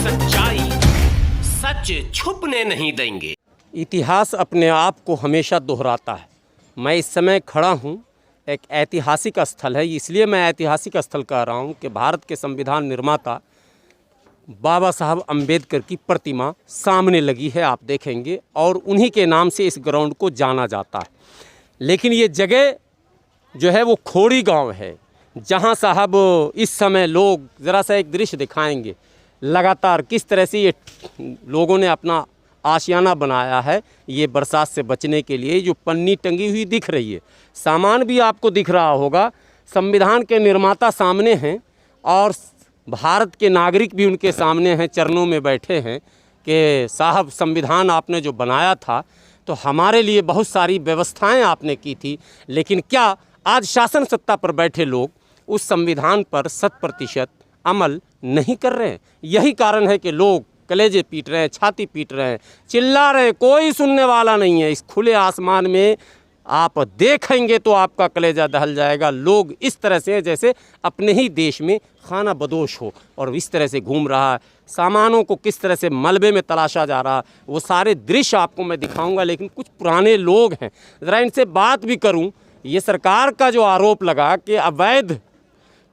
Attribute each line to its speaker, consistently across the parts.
Speaker 1: सच्चाई सच छुपने नहीं देंगे।
Speaker 2: इतिहास अपने आप को हमेशा दोहराता है। मैं इस समय खड़ा हूँ एक ऐतिहासिक स्थल है, इसलिए मैं ऐतिहासिक स्थल कह रहा हूँ कि भारत के संविधान निर्माता बाबा साहब अम्बेडकर की प्रतिमा सामने लगी है, आप देखेंगे, और उन्हीं के नाम से इस ग्राउंड को जाना जाता है। लेकिन ये जगह जो है वो खोड़ी गांव है, जहां साहब इस समय लोग, ज़रा सा एक दृश्य दिखाएंगे, लगातार किस तरह से ये लोगों ने अपना आशियाना बनाया है ये बरसात से बचने के लिए। जो पन्नी टंगी हुई दिख रही है, सामान भी आपको दिख रहा होगा। संविधान के निर्माता सामने हैं और भारत के नागरिक भी उनके सामने हैं, चरणों में बैठे हैं कि साहब संविधान आपने जो बनाया था तो हमारे लिए बहुत सारी व्यवस्थाएं आपने की थी, लेकिन क्या आज शासन सत्ता पर बैठे लोग उस संविधान पर 100% अमल नहीं कर रहे हैं? यही कारण है कि लोग कलेजे पीट रहे हैं, छाती पीट रहे हैं, चिल्ला रहे हैं, कोई सुनने वाला नहीं है। इस खुले आसमान में आप देखेंगे तो आपका कलेजा दहल जाएगा। लोग इस तरह से जैसे अपने ही देश में खाना बदोश हो, और इस तरह से घूम रहा है। सामानों को किस तरह से मलबे में तलाशा जा रहा है, वो सारे दृश्य आपको मैं दिखाऊंगा। लेकिन कुछ पुराने लोग हैं, ज़रा इनसे बात भी करूं। ये सरकार का जो आरोप लगा कि अवैध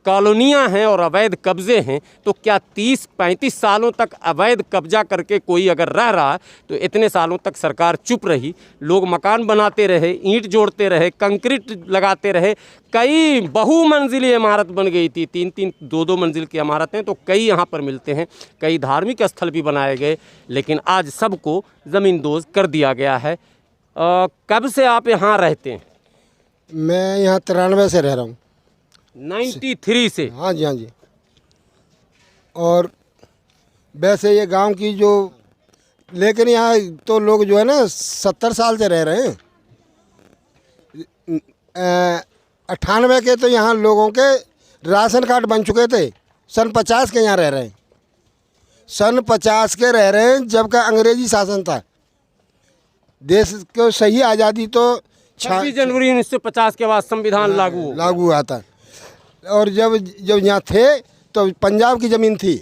Speaker 2: कॉलोनियां हैं और अवैध कब्ज़े हैं, तो क्या 30-35 सालों तक अवैध कब्जा करके कोई अगर रह रहा है तो इतने सालों तक सरकार चुप रही? लोग मकान बनाते रहे, ईंट जोड़ते रहे, कंक्रीट लगाते रहे, कई बहुमंजिली इमारत बन गई थी, 3-3, 2-2 मंजिल की इमारतें तो कई यहाँ पर मिलते हैं, कई धार्मिक स्थल भी बनाए गए, लेकिन आज सबको ज़मींदोज़ कर दिया गया है। कब से आप यहाँ रहते हैं?
Speaker 3: मैं यहाँ 93 से रह रहा हूँ।
Speaker 2: 93 से?
Speaker 3: हाँ जी, हाँ जी। और वैसे ये गांव की जो, लेकिन यहाँ तो लोग जो है ना 70 साल से रह रहे हैं। 98 के तो यहाँ लोगों के राशन कार्ड बन चुके थे, सन 50 के यहाँ रह रहे हैं। सन 50 के रह रहे हैं जबकि अंग्रेजी शासन था। देश को सही आज़ादी तो
Speaker 2: 26 जनवरी 1950 के बाद संविधान लागू
Speaker 3: हुआ था। और जब यहाँ थे तो पंजाब की ज़मीन थी,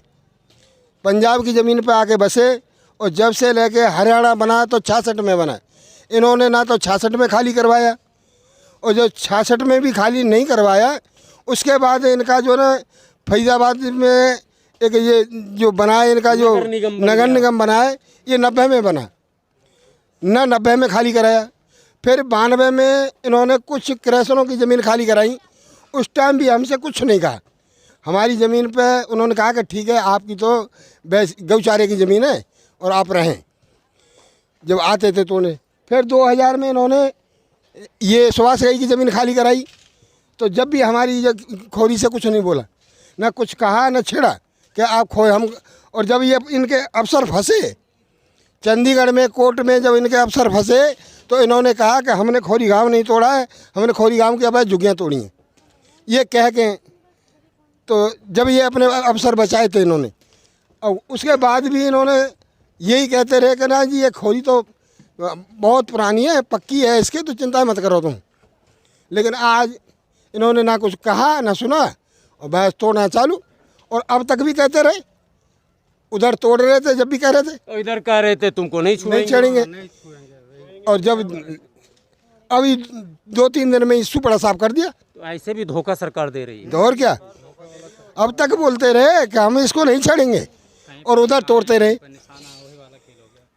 Speaker 3: पंजाब की ज़मीन पे आके बसे, और जब से लेके हरियाणा बना तो 66 में बना। इन्होंने ना तो 66 में खाली करवाया, और जो 66 में भी खाली नहीं करवाया, उसके बाद इनका जो ना फैज़ाबाद में एक ये जो बनाए, इनका जो नगर निगम बनाए, ये 90 में बना ना, 90 में खाली कराया। फिर 92 में इन्होंने कुछ क्रैशरों की ज़मीन खाली कराई, उस टाइम भी हमसे कुछ नहीं कहा। हमारी ज़मीन पे उन्होंने कहा कि ठीक है, आपकी तो गौचारे की ज़मीन है और आप रहें। जब आते थे तो उन्हें फिर 2000 में इन्होंने ये सुभाष की ज़मीन खाली कराई, तो जब भी हमारी खोरी से कुछ नहीं बोला, ना कुछ कहा, ना छेड़ा कि आप खोए हम। और जब ये इनके अफसर फंसे चंडीगढ़ में कोर्ट में, जब इनके अफसर फंसे तो इन्होंने कहा कि हमने खोरी गांव नहीं तोड़ा है, हमने खोरी गांव की अवैध झुग्गियाँ तोड़ी हैं, ये कह के। तो जब ये अपने अफसर बचाए थे इन्होंने, और उसके बाद भी इन्होंने यही कहते रहे कि ना जी ये खोरी तो बहुत पुरानी है, पक्की है, इसकी तो चिंता मत करो तुम। लेकिन आज इन्होंने ना कुछ कहा ना सुना, और बस तोड़ना चालू। और अब तक भी कहते रहे, उधर तोड़ रहे थे, जब भी कह रहे थे,
Speaker 2: तो इधर कह रहे थे तुमको नहीं
Speaker 3: छेड़ेंगे। और जब अभी 2-3 दिन में इशू बड़ा साफ कर दिया।
Speaker 2: तो ऐसे भी धोखा सरकार दे रही है।
Speaker 3: और क्या, अब तक बोलते रहे कि हम इसको नहीं छेड़ेंगे, और उधर तोड़ते रहे।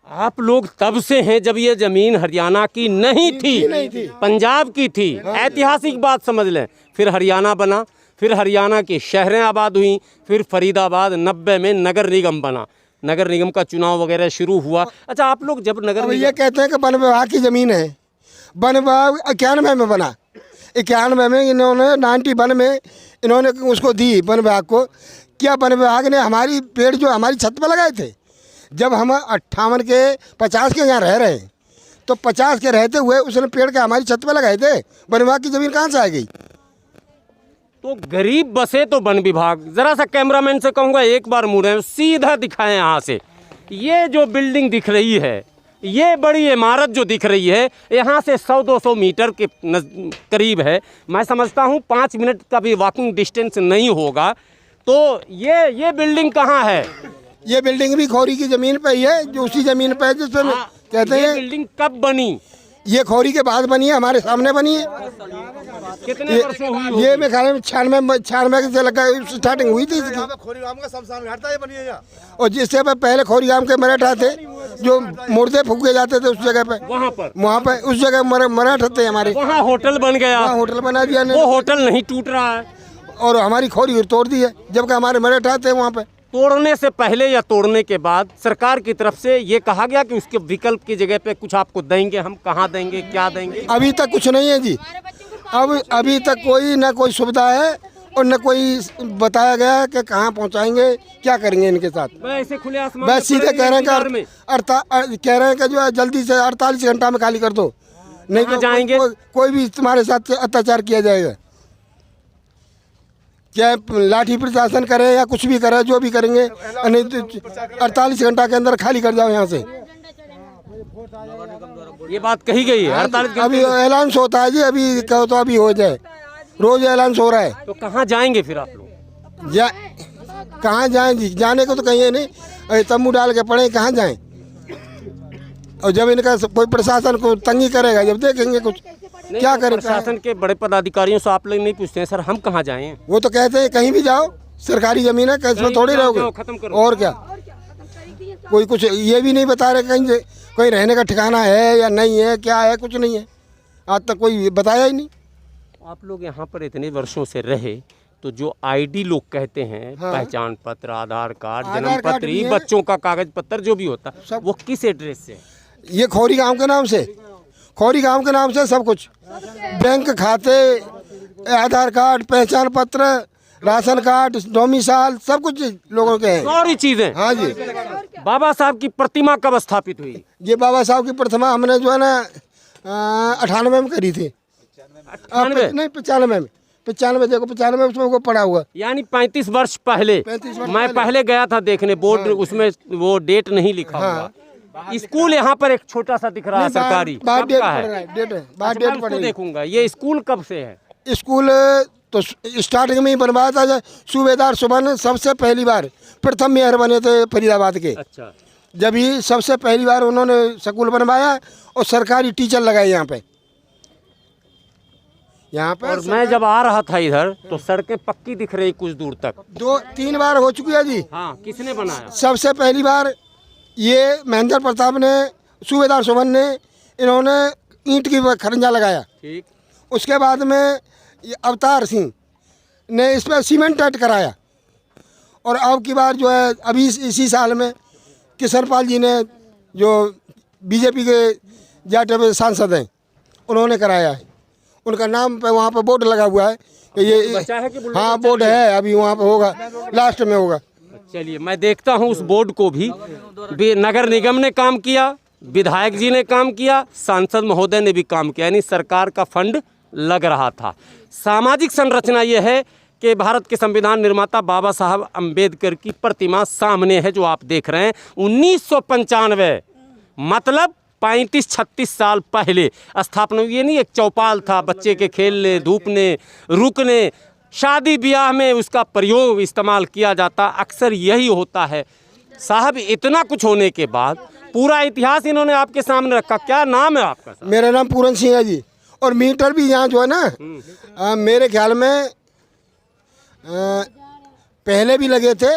Speaker 2: आप लोग तब से हैं जब ये जमीन हरियाणा की नहीं थी, पंजाब की थी। ऐतिहासिक बात समझ लें। फिर हरियाणा बना, फिर हरियाणा की शहरें आबाद हुई, फिर फरीदाबाद 90 में नगर निगम बना, नगर निगम का चुनाव वगैरह शुरू हुआ। अच्छा, आप लोग जब नगर
Speaker 3: ये कहते हैं कि वन विभाग की ज़मीन है, वन विभाग 91 में बना, 91 में इन्होंने 91 में इन्होंने उसको दी वन विभाग को। क्या वन विभाग ने हमारी पेड़ जो हमारी छत पर लगाए थे, जब हम 58 के 50 के यहाँ रह रहे हैं, तो 50 के रहते हुए उसने पेड़ के हमारी छत पर लगाए थे। वन विभाग की ज़मीन कहाँ से आ गई?
Speaker 2: तो गरीब बसे तो वन विभाग। ज़रा सा कैमरामैन से कहूँगा एक बार मुड़ें, सीधा दिखाएं यहाँ से। ये जो बिल्डिंग दिख रही है, ये बड़ी इमारत जो दिख रही है, यहाँ से 100-200 मीटर के करीब है। मैं समझता हूँ 5 मिनट का भी वॉकिंग डिस्टेंस नहीं होगा। तो ये बिल्डिंग कहाँ है?
Speaker 3: ये बिल्डिंग भी खोरी की जमीन पे ही है, जो उसी जमीन पे है जिसमें कहते
Speaker 2: ये
Speaker 3: हैं।
Speaker 2: बिल्डिंग कब बनी?
Speaker 3: ये खोरी के बाद बनी है, हमारे सामने बनी है।
Speaker 2: कितने वर्षों हुई?
Speaker 3: ये मेरे ख्याल में 96 से लगा स्टार्टिंग हुई थी इसकी।
Speaker 4: खोरीगाम का शमशान घाट था, ये बनी है यहाँ।
Speaker 3: और जिससे पहले खोरीगाम के मराठा थे, जो मुर्दे फूके जाते थे उस जगह पे, वहाँ पे उस जगह मराठा थे हमारे।
Speaker 2: वहाँ होटल बन गया,
Speaker 3: वहाँ होटल बना दिया ने,
Speaker 2: वो होटल नहीं टूट रहा है।
Speaker 3: और हमारी खोरी तोड़ दी है, जबकि हमारे मराठा थे वहाँ पे।
Speaker 2: तोड़ने से पहले या तोड़ने के बाद सरकार की तरफ से ये कहा गया कि उसके विकल्प की जगह पे कुछ आपको देंगे, हम कहाँ देंगे, क्या देंगे?
Speaker 3: अभी तक कुछ नहीं है जी। अब अभी तक कोई ना कोई सुविधा है और न कोई बताया गया है कि कहाँ पहुँचाएंगे, क्या करेंगे इनके साथ।
Speaker 2: ऐसे खुले आसमान
Speaker 3: बस सीधे कह रहे हैं कि जो है जल्दी से 48 घंटा में खाली कर दो, नहीं तो
Speaker 2: जाएंगे?
Speaker 3: कोई भी तुम्हारे साथ अत्याचार किया जाएगा। चाहे लाठी प्रशासन करे या कुछ भी करे, जो भी करेंगे, नहीं तो 48 घंटा के अंदर खाली कर जाओ यहाँ से।
Speaker 2: ये बात कही गई है 48
Speaker 3: अभी ऐलान होता है जी, अभी कहो तो अभी हो जाए, रोज ऐलान हो रहा है।
Speaker 2: तो कहाँ जाएंगे फिर आप लोग?
Speaker 3: कहाँ जाएं जी, जाने को तो कहीं नहीं, तम्बू डाल के पड़े, कहाँ जाएं। और जब इनका कोई प्रशासन को तंगी करेगा, जब देखेंगे कुछ क्या करें।
Speaker 2: प्रशासन के बड़े पदाधिकारियों से आप लोग नहीं पूछते हैं सर हम कहाँ जाएं?
Speaker 3: वो तो कहते हैं कहीं भी जाओ, सरकारी जमीन है, कैसे में थोड़ी रहोगे,
Speaker 2: खत्म करो।
Speaker 3: और क्या। कोई कुछ ये भी नहीं बता रहे कहीं रहने का ठिकाना है या नहीं है, क्या है, कुछ नहीं है, आज तक कोई बताया ही नहीं।
Speaker 2: आप लोग यहाँ पर इतने वर्षों से रहे, तो जो आईडी लोग कहते हैं, पहचान पत्र, आधार कार्ड, जन्म पत्र, ये बच्चों का कागज पत्र जो भी होता है, वो किस एड्रेस से?
Speaker 3: ये खोरी गांव के नाम से, खोरी गांव के नाम से सब कुछ, बैंक खाते, आधार कार्ड, पहचान पत्र, राशन कार्ड, डोमिसाइल, सब कुछ लोगों के हैं,
Speaker 2: सारी चीजें।
Speaker 3: हाँ जी।
Speaker 2: बाबा साहब की प्रतिमा कब स्थापित हुई?
Speaker 3: ये बाबा साहब की प्रतिमा हमने जो है ना 98 में करी थी।
Speaker 2: 98?
Speaker 3: नहीं 95 में, 95 देखो 95 उसमें वो पड़ा हुआ,
Speaker 2: यानी 35 वर्ष पहले।
Speaker 3: 35 वर्ष
Speaker 2: मैं पहले गया था देखने, बोर्ड उसमें वो डेट नहीं लिखा हुआ। स्कूल यहाँ पर एक छोटा सा दिख रहा है, सरकारी,
Speaker 3: बाद डेट
Speaker 2: कब का
Speaker 3: पड़
Speaker 2: है?
Speaker 3: रहा है, डेट है,
Speaker 2: अच्छा,
Speaker 3: बाद
Speaker 2: मैं
Speaker 3: डेट
Speaker 2: उसको
Speaker 3: पड़ रही।
Speaker 2: देखूंगा। ये स्कूल कब से है?
Speaker 3: स्कूल तो स्टार्टिंग में ही बनवाया था, सूबेदार सुमन सबसे पहली बार प्रथम मेयर बने थे फरीदाबाद के।
Speaker 2: अच्छा,
Speaker 3: जब ही सबसे पहली बार उन्होंने स्कूल बनवाया और सरकारी टीचर लगाए यहाँ पे।
Speaker 2: और मैं जब आ रहा था इधर तो सड़कें पक्की दिख रही कुछ दूर तक।
Speaker 3: 2-3 बार हो चुकी है जी।
Speaker 2: हाँ, किसने बनाया?
Speaker 3: सबसे पहली बार ये महेंद्र प्रताप ने, सूबेदार सुमन ने, इन्होंने ईंट की खरंजा लगाया।
Speaker 2: ठीक।
Speaker 3: उसके बाद में ये अवतार सिंह ने इस पर सीमेंट टाइट कराया। और अब की बार जो है अभी इसी साल में किशनपाल जी ने, जो बीजेपी के जाट सांसद हैं, उन्होंने कराया है। उनका नाम पे वहाँ पे बोर्ड लगा हुआ है कि ये
Speaker 2: बचा है कि बुलडोजर
Speaker 3: हाँ बोर्ड है, अभी वहाँ पे होगा, लास्ट में होगा।
Speaker 2: चलिए मैं देखता हूँ उस बोर्ड को भी। नगर निगम ने काम किया, विधायक जी ने काम किया, सांसद महोदय ने भी काम किया, यानी सरकार का फंड लग रहा था। सामाजिक संरचना यह है कि भारत के संविधान निर्माता बाबा साहब अम्बेडकर की प्रतिमा सामने है, जो आप देख रहे हैं। 1995 मतलब 35-36 साल पहले स्थापना हुई। ये नहीं एक चौपाल था बच्चे के खेलने, धूपने, रुकने, शादी ब्याह में उसका प्रयोग इस्तेमाल किया जाता, अक्सर यही होता है। साहब इतना कुछ होने के बाद पूरा इतिहास इन्होंने आपके सामने रखा। क्या नाम है आपका?
Speaker 3: मेरा नाम पूरन सिंह है जी। और मीटर भी यहाँ जो है ना, मेरे ख्याल में पहले भी लगे थे,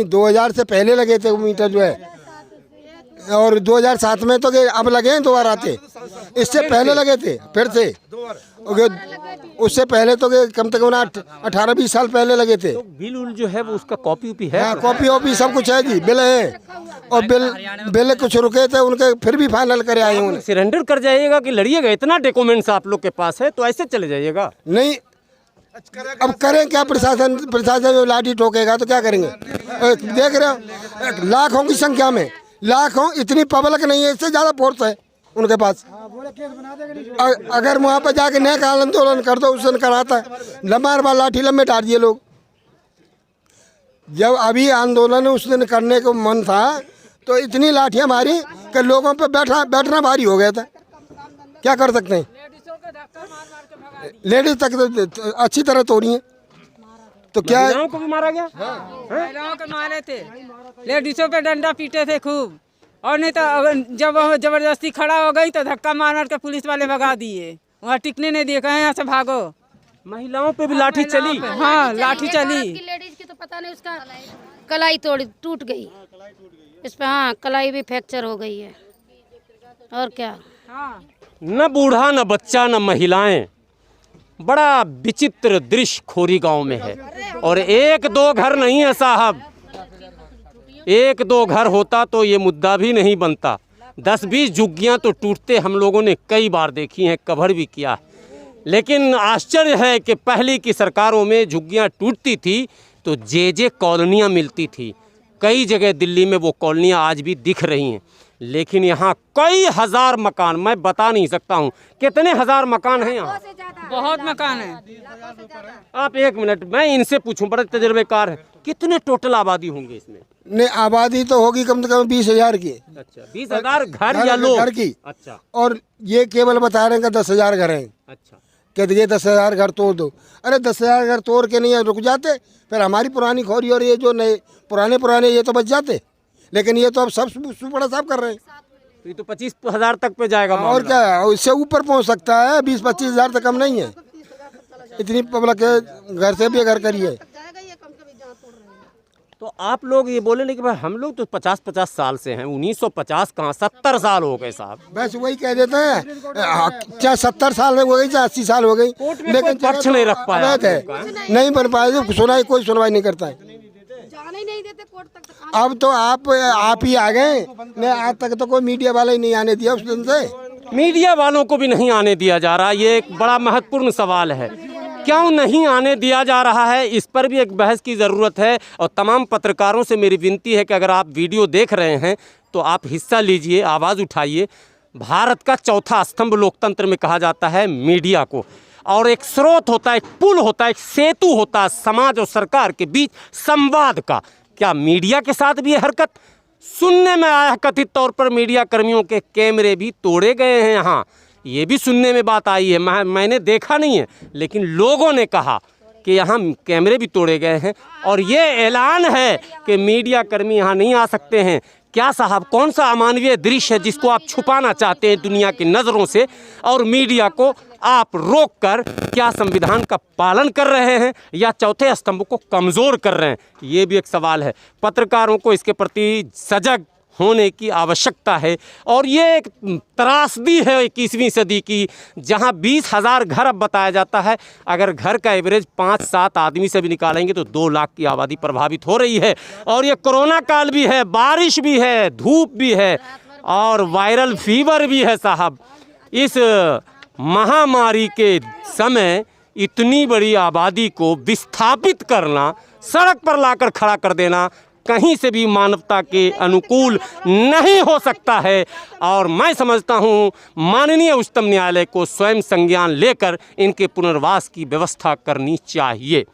Speaker 3: 2000 से पहले लगे थे वो मीटर जो है, और 2007 में तो अब लगे हैं दोबारा आते। इससे पहले लगे थे फिर से, उससे पहले तो कम से कम 18-20 साल पहले लगे थे।
Speaker 2: तो बिल उल जो है वो उसका कॉपी उपी है?
Speaker 3: हाँ, कॉपी वॉपी सब कुछ है जी, बिल है। और बिल कुछ रुके थे उनके, फिर भी फाइनल करे आए उन्हें।
Speaker 2: सरेंडर कर जाइएगा कि लड़िएगा? इतना डॉक्यूमेंट्स आप लोग के पास है तो ऐसे चले जाइएगा?
Speaker 3: नहीं, अब करें क्या? प्रशासन लाठी ठोकेगा तो क्या करेंगे? देख रहे हो लाखों की संख्या में, लाखों, इतनी पब्लिक नहीं है, इससे ज़्यादा फोर्स है उनके पास। अगर वहाँ पर जाके नया आंदोलन कर दो, उस दिन कराता है, लंबा लाठी लंबे डाल दिए लोग। जब अभी आंदोलन उस दिन करने को मन था तो इतनी लाठियाँ मारी कि लोगों पे बैठना भारी हो गया था। क्या कर सकते हैं? लेडीज तक तो अच्छी तरह तोड़ी हैं। तो क्या
Speaker 2: महिलाओं को भी मारा गया?
Speaker 5: महिलाओं को मारे थे, लेडीजों पे डंडा पीटे थे खूब, और नहीं तो जब वो जबरदस्ती खड़ा हो गई तो धक्का मार मार के पुलिस वाले भगा दिए, वहाँ टिकने नहीं दिए, कहे यहाँ से भागो।
Speaker 2: महिलाओं पे भी लाठी चली?
Speaker 5: हाँ, लाठी चली।
Speaker 6: लेडीज की तो पता नहीं, उसका कलाई टूट गई इस पे। हाँ, कलाई भी फ्रैक्चर हो गई है। और क्या,
Speaker 2: न बूढ़ा न बच्चा न महिलाएं, बड़ा विचित्र दृश्य खोरी गांव में है। और एक दो घर नहीं है साहब, एक दो घर होता तो ये मुद्दा भी नहीं बनता। 10-20 झुग्गियाँ तो टूटते हम लोगों ने कई बार देखी हैं, कवर भी किया है। लेकिन आश्चर्य है कि पहले की सरकारों में झुग्गियाँ टूटती थी तो जे कॉलोनियाँ मिलती थी। कई जगह दिल्ली में वो कॉलोनियाँ आज भी दिख रही हैं, लेकिन यहाँ कई हजार मकान, मैं बता नहीं सकता हूँ कितने हजार मकान हैं यहाँ।
Speaker 5: बहुत मकान है।
Speaker 2: आप एक मिनट, मैं इनसे पूछूं, बड़े तजुर्बेकार हैं, कितने टोटल आबादी होंगे इसमें?
Speaker 3: नहीं, आबादी तो होगी कम से कम 20,000 की।
Speaker 2: अच्छा, 20,000 घर या लोग?
Speaker 3: घर की।
Speaker 2: अच्छा,
Speaker 3: और ये केवल बता रहे हैं कि 10,000 घर हैं।
Speaker 2: अच्छा,
Speaker 3: कहते ये 10,000 घर तोड़ दो। अरे 10,000 घर तोड़ के नहीं रुक जाते, फिर हमारी पुरानी खोरी और ये जो नए पुराने ये तो बच जाते। लेकिन ये तो अब सब सुपड़ा साफ कर रहे हैं।
Speaker 2: तो ये तो 25,000 तक पे जाएगा
Speaker 3: और
Speaker 2: मामला।
Speaker 3: क्या, इससे ऊपर पहुंच सकता है। 20-25,000 तक कम नहीं है। इतनी पब्लिक है, घर से भी घर करिए।
Speaker 2: तो आप लोग ये बोले नहीं कि भाई हम लोग तो 50-50 साल से हैं, 1950 कहाँ, 70 साल हो गए साहब।
Speaker 3: बस वही कह देते हैं, चाहे 70 साल हो गई चाहे 80 साल हो गई,
Speaker 2: लेकिन पक्ष नहीं रख पाया,
Speaker 3: नहीं बन पाया। सुनाई, कोई सुनवाई नहीं करता है।
Speaker 6: जाने ही नहीं देते कोर्ट तक।
Speaker 3: अब तो आप ही आ गए, नहीं आज तक तो कोई मीडिया वाला ही नहीं आने दिया उस दिन से।
Speaker 2: मीडिया वालों को भी नहीं आने दिया जा रहा, ये एक बड़ा महत्वपूर्ण सवाल है। क्यों नहीं आने दिया जा रहा है, इस पर भी एक बहस की ज़रूरत है। और तमाम पत्रकारों से मेरी विनती है कि अगर आप वीडियो देख रहे हैं तो आप हिस्सा लीजिए, आवाज़ उठाइए। भारत का चौथा स्तंभ लोकतंत्र में कहा जाता है मीडिया को, और एक स्रोत होता है, एक पुल होता है, एक सेतु होता है समाज और सरकार के बीच संवाद का। क्या मीडिया के साथ भी ये हरकत सुनने में आया? कथित तौर पर मीडिया कर्मियों के कैमरे भी तोड़े गए हैं यहाँ, ये भी सुनने में बात आई है। मैंने देखा नहीं है, लेकिन लोगों ने कहा कि यहाँ कैमरे भी तोड़े गए हैं और ये ऐलान है कि मीडिया कर्मी यहाँ नहीं आ सकते हैं। क्या साहब, कौन सा अमानवीय दृश्य है जिसको आप छुपाना चाहते हैं दुनिया की नज़रों से, और मीडिया को आप रोककर क्या संविधान का पालन कर रहे हैं या चौथे स्तंभ को कमज़ोर कर रहे हैं? ये भी एक सवाल है। पत्रकारों को इसके प्रति सजग होने की आवश्यकता है। और ये एक त्रासदी है 21वीं सदी की, जहां 20,000 घर अब बताया जाता है। अगर घर का एवरेज 5-7 आदमी से भी निकालेंगे तो 2 लाख की आबादी प्रभावित हो रही है। और ये कोरोना काल भी है, बारिश भी है, धूप भी है और वायरल फीवर भी है साहब। इस महामारी के समय इतनी बड़ी आबादी को विस्थापित करना, सड़क पर लाकर खड़ा कर देना कहीं से भी मानवता के अनुकूल नहीं हो सकता है। और मैं समझता हूँ माननीय उच्चतम न्यायालय को स्वयं संज्ञान लेकर इनके पुनर्वास की व्यवस्था करनी चाहिए।